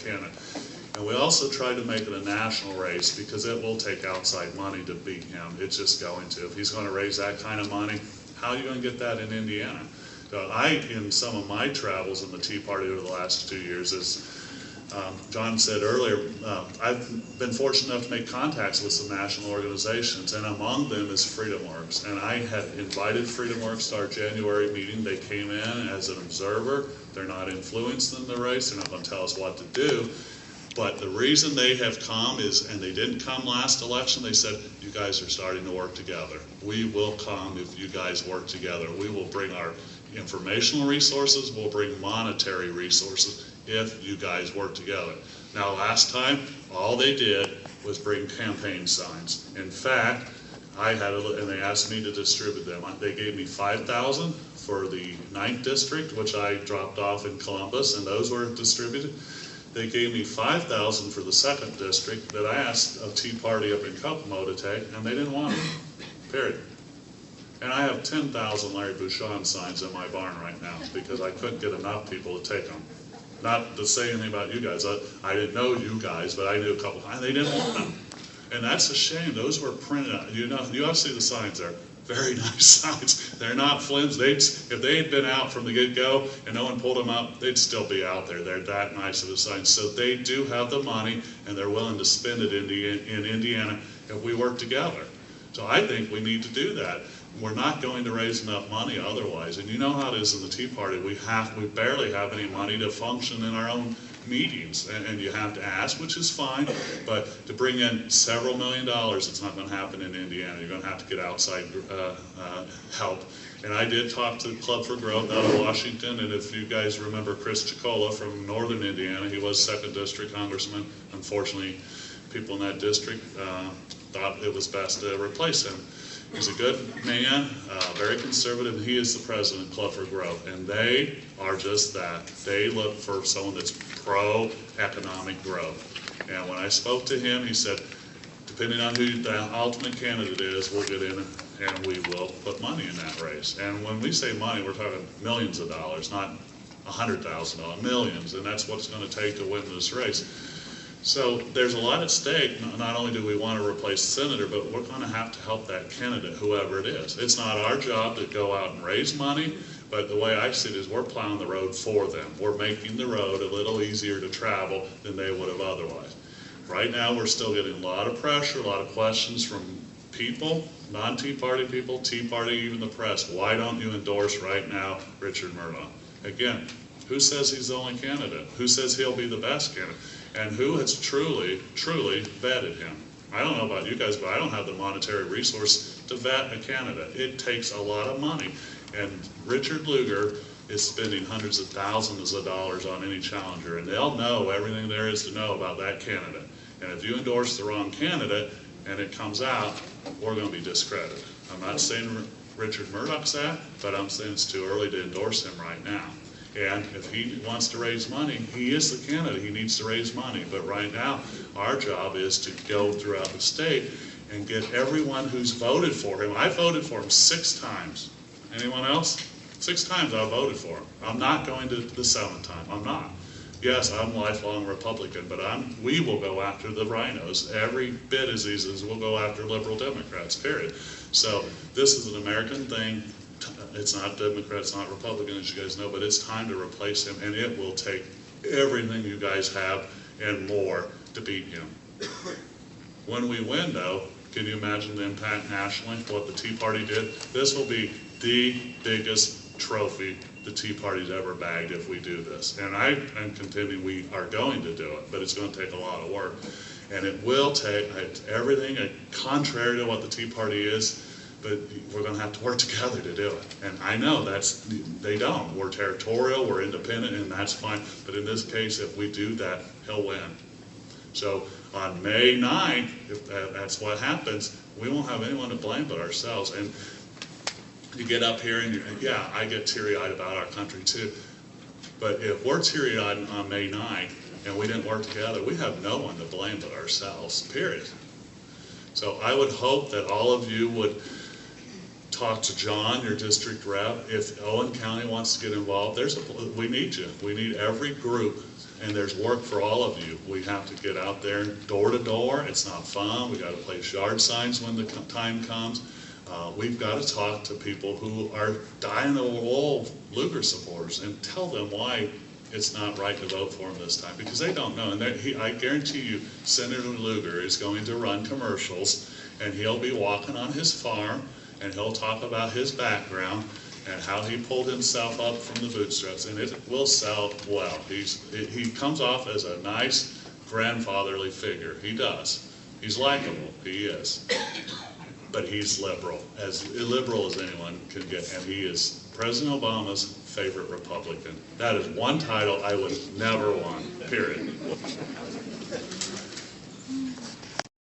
candidate. And we also tried to make it a national race because it will take outside money to beat him. It's just going to. If he's going to raise that kind of money, how are you going to get that in Indiana? So in some of my travels in the Tea Party over the last 2 years, as John said earlier, I've been fortunate enough to make contacts with some national organizations, and among them is FreedomWorks. And I had invited FreedomWorks to our January meeting. They came in as an observer. They're not influenced in the race. They're not going to tell us what to do. But the reason they have come is, and they didn't come last election, they said, you guys are starting to work together. We will come if you guys work together. We will bring our informational resources, we'll bring monetary resources if you guys work together. Now last time, all they did was bring campaign signs. In fact, and they asked me to distribute them. They gave me 5,000 for the 9th district, which I dropped off in Columbus, and those were distributed. They gave me 5,000 for the 2nd district that I asked a Tea Party up in Kokomo to take, and they didn't want it, period. And I have 10,000 Larry Bouchon signs in my barn right now because I couldn't get enough people to take them. Not to say anything about you guys. I didn't know you guys, but I knew a couple, and they didn't want them. And that's a shame. Those were printed out. You ought to see the signs there. Very nice signs. They're not flimsy. If they had been out from the get-go and no one pulled them up, they'd still be out there. They're that nice of a signs. So they do have the money, and they're willing to spend it in Indiana if we work together. So I think we need to do that. We're not going to raise enough money otherwise. And you know how it is in the Tea Party. We barely have any money to function in our own meetings, and you have to ask, which is fine, but to bring in several $1 million, it's not going to happen in Indiana. You're going to have to get outside help. And I did talk to Club for Growth out of Washington, and if you guys remember Chris Chicola from northern Indiana, he was 2nd District Congressman. Unfortunately, people in that district thought it was best to replace him. He's a good man, very conservative, and he is the president of Club for Growth. And they are just that. They look for someone that's pro-economic growth. And when I spoke to him, he said, depending on who the ultimate candidate is, we'll get in and we will put money in that race. And when we say money, we're talking millions of dollars, not $100,000, millions. And that's what it's going to take to win this race. So there's a lot at stake. Not only do we want to replace the senator, but we're going to have to help that candidate, whoever it is. It's not our job to go out and raise money, but the way I see it is we're plowing the road for them. We're making the road a little easier to travel than they would have otherwise. Right now we're still getting a lot of pressure, a lot of questions from people, non-Tea Party people, Tea Party, even the press. Why don't you endorse right now Richard Murdoch? Again, who says he's the only candidate? Who says he'll be the best candidate? And who has truly, truly vetted him? I don't know about you guys, but I don't have the monetary resource to vet a candidate. It takes a lot of money. And Richard Lugar is spending hundreds of thousands of dollars on any challenger, and they'll know everything there is to know about that candidate. And if you endorse the wrong candidate and it comes out, we're going to be discredited. I'm not saying Richard Murdoch's that, but I'm saying it's too early to endorse him right now. And if he wants to raise money, he is the candidate. He needs to raise money. But right now, our job is to go throughout the state and get everyone who's voted for him. I voted for him 6 times. Anyone else? 6 times I voted for him. I'm not going to the 7th time. I'm not. Yes, I'm a lifelong Republican, but we will go after the rhinos every bit as easy as we'll go after liberal Democrats, period. So this is an American thing. It's not Democrat, it's not Republican, as you guys know, but it's time to replace him, and it will take everything you guys have and more to beat him. When we win, though, can you imagine the impact nationally, what the Tea Party did? This will be the biggest trophy the Tea Party's ever bagged if we do this. And I am contending we are going to do it, but it's going to take a lot of work. And it will take everything contrary to what the Tea Party is, but we're going to have to work together to do it. And I know they don't. We're territorial, we're independent, and that's fine. But in this case, if we do that, he'll win. So on May 9th, if that's what happens, we won't have anyone to blame but ourselves. And you get up here and yeah, I get teary-eyed about our country too. But if we're teary-eyed on May 9th and we didn't work together, we have no one to blame but ourselves, period. So I would hope that all of you would talk to John, your district rep. If Owen County wants to get involved, we need you. We need every group And there's work for all of you. We have to get out there door to door. It's not fun. We got to place yard signs when the time comes. We've got to talk to people who are dying-to-the-wool Lugar supporters and tell them why it's not right to vote for him this time, because they don't know. And I guarantee you, Senator Lugar is going to run commercials, and he'll be walking on his farm, and he'll talk about his background and how he pulled himself up from the bootstraps, and it will sell well. He comes off as a nice grandfatherly figure. He does. He's likable. He is. But he's liberal, as illiberal as anyone can get, and he is President Obama's favorite Republican. That is one title I would never want, period.